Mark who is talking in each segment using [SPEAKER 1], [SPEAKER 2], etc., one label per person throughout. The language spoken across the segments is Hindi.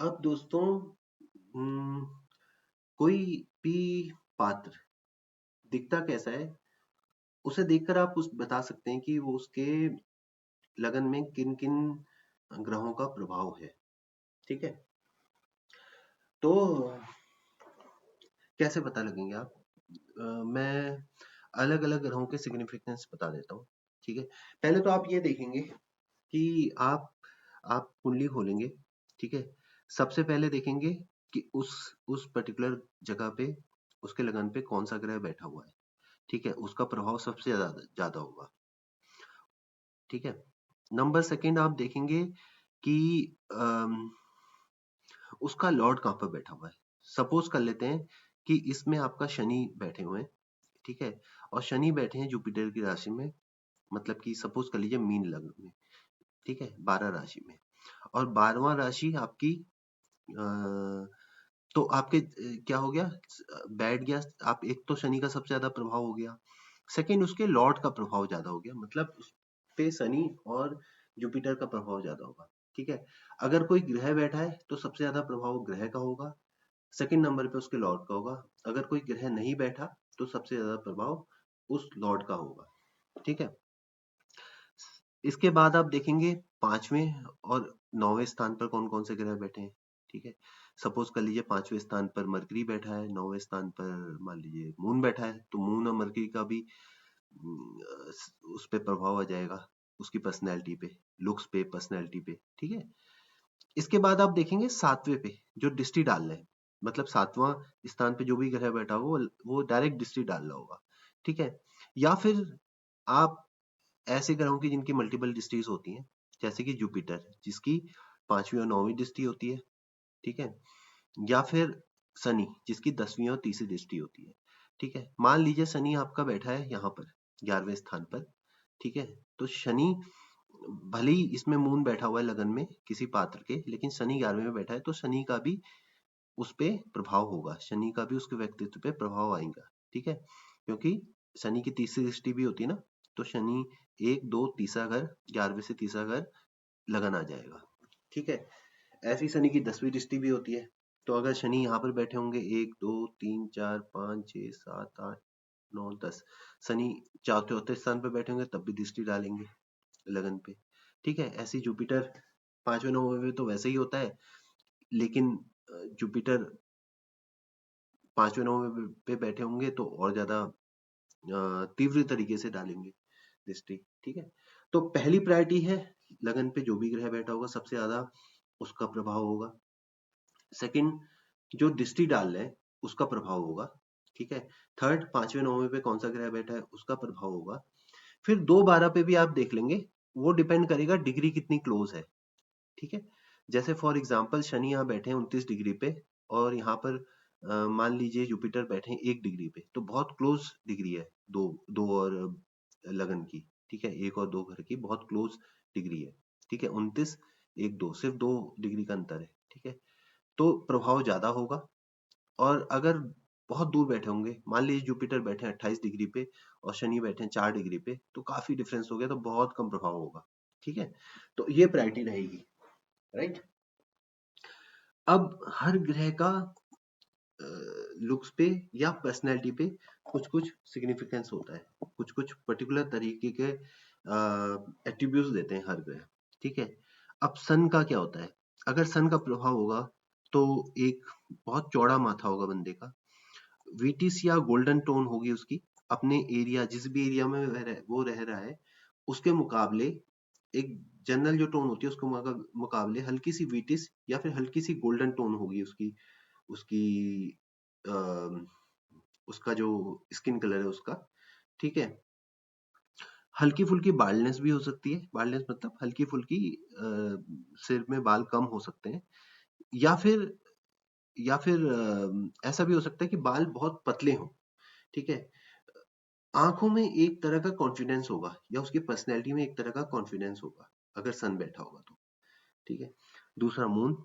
[SPEAKER 1] अब दोस्तों, कोई भी पात्र दिखता कैसा है, उसे देखकर आप उस बता सकते हैं कि वो उसके लगन में किन किन ग्रहों का प्रभाव है। ठीक है, तो कैसे पता लगेंगे आप? मैं अलग अलग ग्रहों के सिग्निफिकेंस बता देता हूँ। ठीक है, पहले तो आप ये देखेंगे कि आप कुंडली खोलेंगे। ठीक है, सबसे पहले देखेंगे कि उस पर्टिकुलर जगह पे उसके लगन पे कौन सा ग्रह बैठा हुआ है। ठीक है, उसका प्रभाव सबसे ज्यादा ज्यादा होगा। ठीक है, नंबर सेकंड आप देखेंगे कि अम, उसका लॉर्ड कहाँ पर बैठा हुआ है। सपोज कर लेते हैं कि इसमें आपका शनि बैठे हुए हैं। ठीक है, और शनि बैठे हैं जुपिटर की राशि में, मतलब कि सपोज कर लीजिए मीन लग्न में। ठीक है, 12 राशि में, और 12वां राशि आपकी तो आपके क्या हो गया, बैठ गया। आप एक तो शनि का सबसे ज्यादा प्रभाव हो गया, सेकंड उसके लॉर्ड का प्रभाव ज्यादा हो गया, मतलब उस पे शनि और जुपिटर का प्रभाव ज्यादा होगा। ठीक है, अगर कोई ग्रह बैठा है तो सबसे ज्यादा प्रभाव ग्रह का होगा, सेकंड नंबर पे उसके लॉर्ड का होगा। अगर कोई ग्रह नहीं बैठा तो सबसे ज्यादा प्रभाव उस लॉर्ड का होगा। ठीक है, इसके बाद आप देखेंगे 5वें और 9वें स्थान पर कौन कौन से ग्रह बैठे हैं। ठीक है, सपोज कर लीजिए 5वें स्थान पर मरकरी बैठा है, 9वें स्थान पर मान लीजिए मून बैठा है, तो मून और मरकरी का भी उस पे प्रभाव आ जाएगा, उसकी पर्सनैलिटी पे, लुक्स पे, पर्सनैलिटी पे। ठीक है, इसके बाद आप देखेंगे 7वें पे जो दृष्टि डाल रहे हैं, मतलब 7वां स्थान पे जो भी ग्रह बैठा हो वो डायरेक्ट दृष्टि डाल रहा होगा। ठीक है, या फिर आप ऐसे ग्रहों की जिनकी मल्टीपल दृष्टिज होती हैं, जैसे कि जुपिटर जिसकी 5वीं और 9वीं दृष्टि होती है। ठीक है, या फिर शनि जिसकी 10वीं और तीसरी दृष्टि होती है। ठीक है, मान लीजिए शनि आपका बैठा है यहाँ पर 11वें स्थान पर। ठीक है, तो शनि, भले ही इसमें मून बैठा हुआ है लगन में किसी पात्र के, लेकिन शनि 11वें में बैठा है, तो शनि का भी उस पे प्रभाव होगा, शनि का भी उसके व्यक्तित्व पे प्रभाव आएगा। ठीक है, क्योंकि शनि की तीसरी दृष्टि भी होती है ना, तो शनि एक दो तीसरा घर, 11वें से तीसरा घर लगन आ जाएगा। ठीक है, ऐसी शनि की 10वीं दृष्टि भी होती है। तो अगर शनि यहाँ पर बैठे होंगे 1 2 3 4 5 6 7 8 9 10, शनि चौथे स्थान पर बैठे होंगे तब भी दृष्टि डालेंगे लगन पे। ठीक है, ऐसी जुपिटर 5वें 9वें में तो वैसे ही होता है, लेकिन जुपिटर 5वें 9वें पे बैठे होंगे तो और ज्यादा तीव्र तरीके से डालेंगे दृष्टि। ठीक है, तो पहली प्रायोरिटी है लगन पे जो भी ग्रह बैठा होगा सबसे ज्यादा उसका प्रभाव होगा। सेकंड, जो दृष्टि डाल रहे हैं उसका प्रभाव होगा। ठीक है, थर्ड, 5वें 9वें पे कौन सा ग्रह बैठा है उसका प्रभाव होगा। फिर 2 12 पे भी आप देख लेंगे, वो डिपेंड करेगा डिग्री कितनी क्लोज है। ठीक है, जैसे फॉर एग्जाम्पल शनि यहाँ बैठे हैं 29 डिग्री पे, और यहाँ पर मान लीजिए जुपिटर बैठे हैं 1 डिग्री पे, तो बहुत क्लोज डिग्री है, दो दो और लगन की। ठीक है, 1 और 2 घर की बहुत क्लोज डिग्री है। ठीक है, 29 1 2 सिर्फ 2 डिग्री का अंतर है। ठीक है, तो प्रभाव ज्यादा होगा। और अगर बहुत दूर बैठे होंगे, मान लीजिए जुपिटर बैठे हैं 28 डिग्री पे और शनि बैठे हैं 4 डिग्री पे, तो काफी डिफरेंस हो गया, तो बहुत कम प्रभाव होगा। ठीक है, तो ये प्रायोरिटी रहेगी, राइट। अब हर ग्रह का लुक्स पे या पर्सनैलिटी पे कुछ कुछ सिग्निफिकेंस होता है, कुछ कुछ पर्टिकुलर तरीके के एट्रीब्यूट्स देते हैं हर ग्रह। ठीक है, अब सन का क्या होता है? अगर सन का प्रभाव होगा तो एक बहुत चौड़ा माथा होगा बंदे का, वीटिस या गोल्डन टोन होगी उसकी, अपने एरिया जिस भी एरिया में वो रह रहा है उसके मुकाबले, एक जनरल जो टोन होती है उसके मुकाबले हल्की सी वीटिस या फिर हल्की सी गोल्डन टोन होगी उसकी उसकी अ, उसका जो स्किन कलर है उसका। ठीक है, हल्की फुल्की बाल्डनेस भी हो सकती है, बाल्डनेस मतलब हल्की फुल्की सिर में बाल कम हो सकते हैं, या फिर ऐसा भी हो सकता है कि बाल बहुत पतले हों। ठीक है, आंखों में एक तरह का कॉन्फिडेंस होगा या उसकी पर्सनैलिटी में एक तरह का कॉन्फिडेंस होगा अगर सन बैठा होगा तो। ठीक है, दूसरा मून,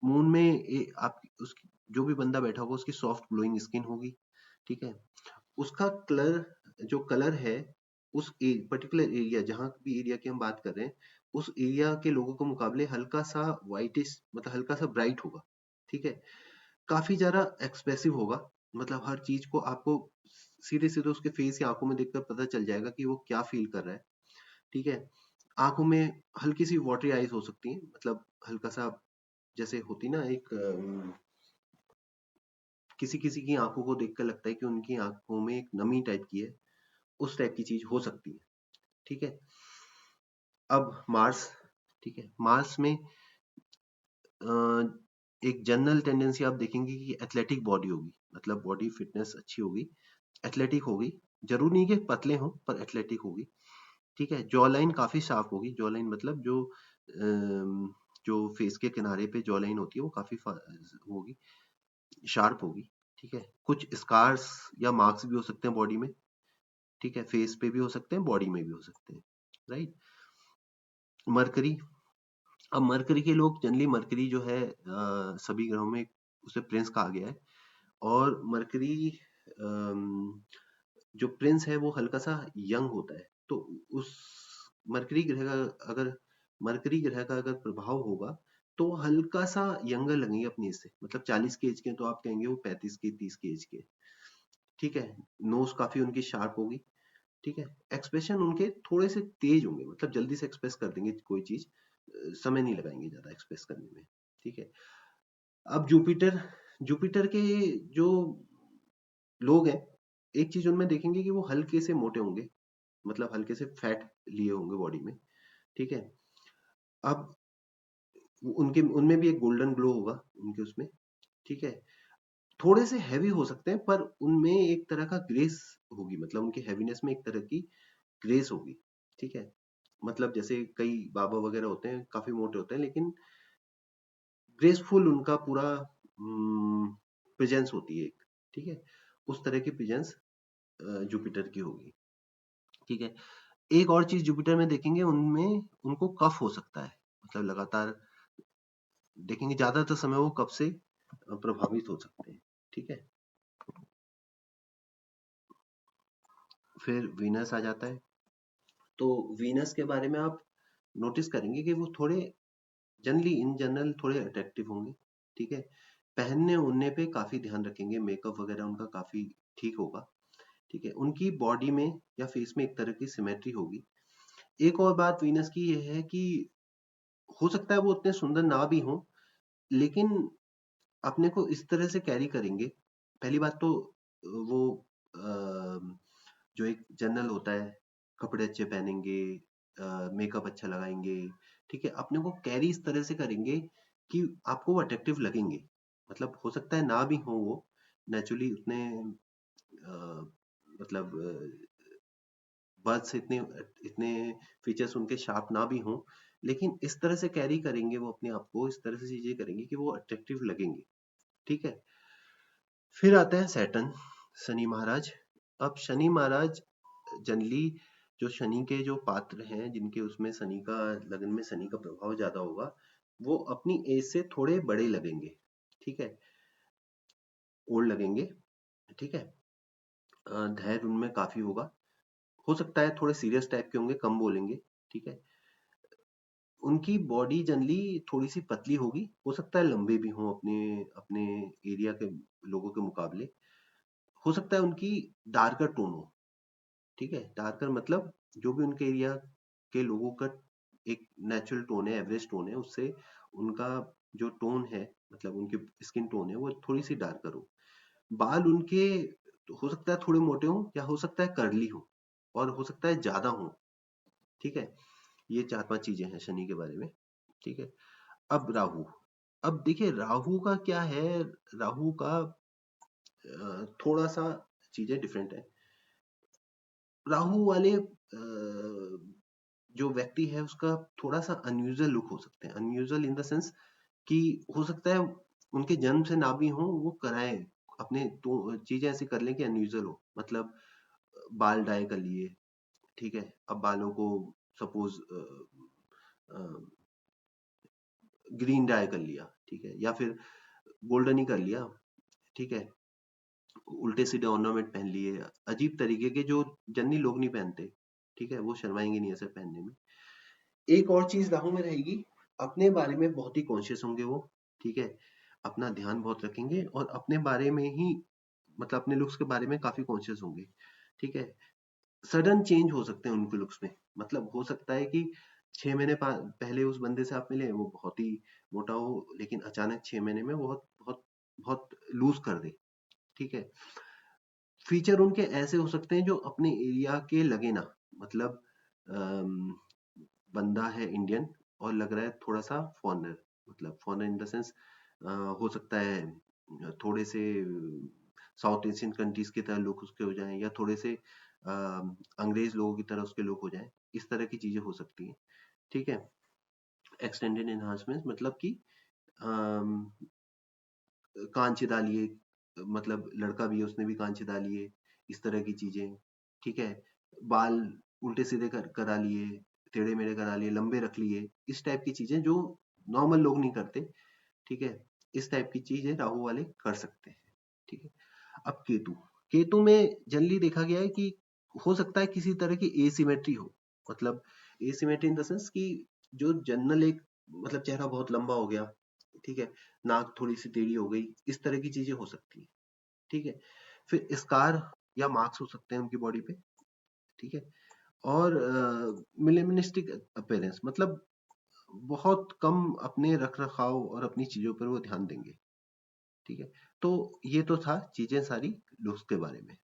[SPEAKER 1] मून में आप उसकी जो भी बंदा बैठा होगा उसकी सॉफ्ट ग्लोइंग स्किन होगी। ठीक है, उसका कलर जो कलर है उस पर्टिकुलर एरिया, जहां भी एरिया की हम बात कर रहे हैं, उस एरिया के लोगों के मुकाबले हल्का सा व्हाइटिश, मतलब हल्का सा ब्राइट होगा। ठीक है, काफी ज्यादा एक्सप्रेसिव होगा, मतलब हर चीज को आपको सीधे सीधे उसके फेस या आंखों में देखकर पता चल जाएगा कि वो क्या फील कर रहा है। ठीक है, आंखों में हल्की सी वाटरी आइज हो सकती है, मतलब हल्का सा, जैसे होती ना एक किसी किसी की आंखों को देखकर लगता है कि उनकी आंखों में एक नमी टाइप की है, उस टाइप की चीज हो सकती है। ठीक है, अब मार्स। ठीक है, मार्स में अ, एक जनरल टेंडेंसी आप देखेंगे कि एथलेटिक बॉडी होगी, मतलब बॉडी फिटनेस अच्छी होगी, एथलेटिक होगी। जरूर नहीं कि पतले हों, पर एथलेटिक होगी। ठीक है, जॉ लाइन काफी शार्प होगी। जॉ लाइन मतलब जो फेस के किनारे पे जॉ लाइन होती है वो काफी होगी, शार्प होगी। ठीक है, कुछ स्कार्स या मार्क्स भी हो सकते हैं बॉडी में। ठीक है, फेस पे भी हो सकते हैं, बॉडी में भी हो सकते हैं। राइट। मरकरी। अब मरकरी के लोग जनरली, मरकरी जो है सभी ग्रहों में उसे प्रिंस कहा गया है। और मरकरी जो प्रिंस है वो हल्का सा यंग होता है, तो उस मरकरी ग्रह का अगर मरकरी ग्रह का अगर प्रभाव होगा तो हल्का सा यंगर लगेंगे अपनी एज से, मतलब 40 के एज के हैं तो आप कहेंगे वो 35 के 30 के एज के। ठीक है, नोज काफी उनकी शार्प होगी। ठीक है, एक्सप्रेशन उनके थोड़े से तेज होंगे, मतलब जल्दी से एक्सप्रेस कर देंगे कोई चीज, समय नहीं लगाएंगे ज्यादा एक्सप्रेस करने में। ठीक है, अब जुपिटर। जुपिटर के जो लोग हैं, एक चीज उनमें देखेंगे कि वो हल्के से मोटे होंगे, मतलब हल्के से फैट लिए होंगे बॉडी में। ठीक है, अब उनके उनमें भी एक गोल्डन ग्लो होगा उनके उसमें। ठीक है, थोड़े से हैवी हो सकते हैं पर उनमें एक तरह का ग्रेस होगी, मतलब उनके हैवीनेस में एक तरह की ग्रेस होगी। ठीक है, मतलब जैसे कई बाबा वगैरह होते हैं काफी मोटे होते हैं लेकिन ग्रेसफुल उनका पूरा प्रेजेंस होती है एक। ठीक है, उस तरह की प्रेजेंस जुपिटर की होगी। ठीक है, एक और चीज जुपिटर में देखेंगे, उनमें उनको कफ हो सकता है, मतलब लगातार देखेंगे ज्यादातर समय वो कफ से प्रभावित हो सकते हैं। ठीक है, फिर वीनस आ जाता है। तो वीनस के बारे में आप नोटिस करेंगे कि वो थोड़े जनरली इन जनरल थोड़े अट्रैक्टिव होंगे। ठीक है, पहनने ओढ़ने पे काफी ध्यान रखेंगे, मेकअप वगैरह उनका काफी ठीक होगा। ठीक है, उनकी बॉडी में या फेस में एक तरह की सिमेट्री होगी। एक और बात वीनस की ये है कि हो सकता है वो उतने सुंदर ना भी हों, लेकिन अपने को इस तरह से कैरी करेंगे। पहली बात तो वो जो एक जनरल होता है, कपड़े अच्छे पहनेंगे, मेकअप अच्छा लगाएंगे। ठीक है, अपने को कैरी इस तरह से करेंगे कि आपको वो अट्रैक्टिव लगेंगे। मतलब हो सकता है ना भी हो वो नेचुरली उतने मतलब बर्थ से इतने इतने फीचर्स उनके शार्प ना भी हों, लेकिन इस तरह से कैरी करेंगे वो अपने आप को, इस तरह से चीजें करेंगे कि वो अट्रैक्टिव लगेंगे। ठीक है, फिर आता है सैटर्न, शनि महाराज। अब शनि महाराज जनरली जो शनि के जो पात्र हैं जिनके उसमें शनि का लगन में शनि का प्रभाव ज्यादा होगा, वो अपनी एज से थोड़े बड़े लगेंगे। ठीक है, ओल्ड लगेंगे। ठीक है, धैर्य उनमें काफी होगा। हो सकता है थोड़े सीरियस टाइप के होंगे, कम बोलेंगे। ठीक है, उनकी बॉडी जनरली थोड़ी सी पतली होगी, हो सकता है लंबे भी हों अपने अपने एरिया के लोगों के मुकाबले। हो सकता है उनकी डार्कर टोन हो। ठीक है, डार्कर मतलब जो भी उनके एरिया के लोगों का एक नेचुरल टोन है, एवरेज टोन है, उससे उनका जो टोन है, मतलब उनकी स्किन टोन है वो थोड़ी सी डार्कर हो। बाल उनके हो सकता है थोड़े मोटे हों या हो सकता है कर्ली हो, और हो सकता है ज्यादा हो। ठीक है, ये चार पांच चीजें हैं शनि के बारे में। ठीक है, अब राहु। अब देखिए राहु का क्या है, राहु का थोड़ा सा चीजें डिफरेंट है। राहु वाले जो व्यक्ति है उसका थोड़ा सा अनयूजुअल लुक हो सकते हैं, अनयूजुअल इन द सेंस कि हो सकता है उनके जन्म से ना भी हो, वो कराएं अपने तो चीजें ऐसी कर लें कि अनयूजुअल हो, मतलब बाल डाई कर लिए। ठीक है, अब बालों को सपोज ग्रीन डाई कर लिया। ठीक है, या फिर गोल्डन ही कर लिया। ठीक है, उल्टे सीधे ऑर्नामेंट पहन लिए, अजीब तरीके के जो जनरली लोग नहीं पहनते। ठीक है, वो शर्माएंगे नहीं ऐसे पहनने में। एक और चीज राहु में रहेगी, अपने बारे में बहुत ही कॉन्शियस होंगे वो, ठीक है, अपना ध्यान बहुत रखेंगे और अपने बारे में ही, मतलब अपने लुक्स के बारे में काफी कॉन्शियस होंगे, ठीक है। सडन चेंज हो सकते हैं उनके लुक्स में, मतलब हो सकता है कि 6 महीने पहले उस बंदे से आप मिले, वो बहुत ही मोटा हो, लेकिन अचानक 6 महीने में बहुत बहुत बहुत लूज कर दे, ठीक है। फीचर उनके ऐसे हो सकते हैं जो अपने एरिया के लगे ना, मतलब अम, बंदा है इंडियन और लग रहा है थोड़ा सा फॉरेनर, मतलब फॉरेनर इन द सेंस, हो सकता है थोड़े से साउथ एशियन कंट्रीज की तरह लोग उसके हो जाएं, या थोड़े से अंग्रेज लोगों की तरह उसके लोग हो जाएं, इस तरह की चीजें हो सकती हैं, ठीक है। एक्सटेंडेड एनहांसमेंट मतलब कि अम, कान छिदा लिए, मतलब लड़का भी है उसने भी कान छिदा लिए, इस तरह की चीजें, ठीक है। बाल उल्टे सीधे करा लिए, टेढ़े मेढ़े करा लिए, लंबे रख लिए, इस टाइप की चीजें जो नॉर्मल लोग नहीं करते, ठीक है। इस टाइप की चीजें राहु वाले कर सकते हैं, ठीक है। अब केतु, केतु में जनरली देखा गया है कि हो सकता है किसी तरह की एसिमेट्री हो, मतलब एसिमेट्री इन द सेंस कि जो जनरल एक, मतलब चेहरा बहुत लंबा हो गया, ठीक है, नाक थोड़ी सी टेढ़ी हो गई, इस तरह की चीजें हो सकती है, ठीक है। फिर स्कार या मार्क्स हो सकते हैं उनकी बॉडी पे, ठीक है। और मिनिमलिस्टिक अपीयरेंस, मतलब बहुत कम अपने रख रखाव और अपनी चीजों पर वो ध्यान देंगे, ठीक है। तो ये तो था चीजें सारी लुक्स के बारे में।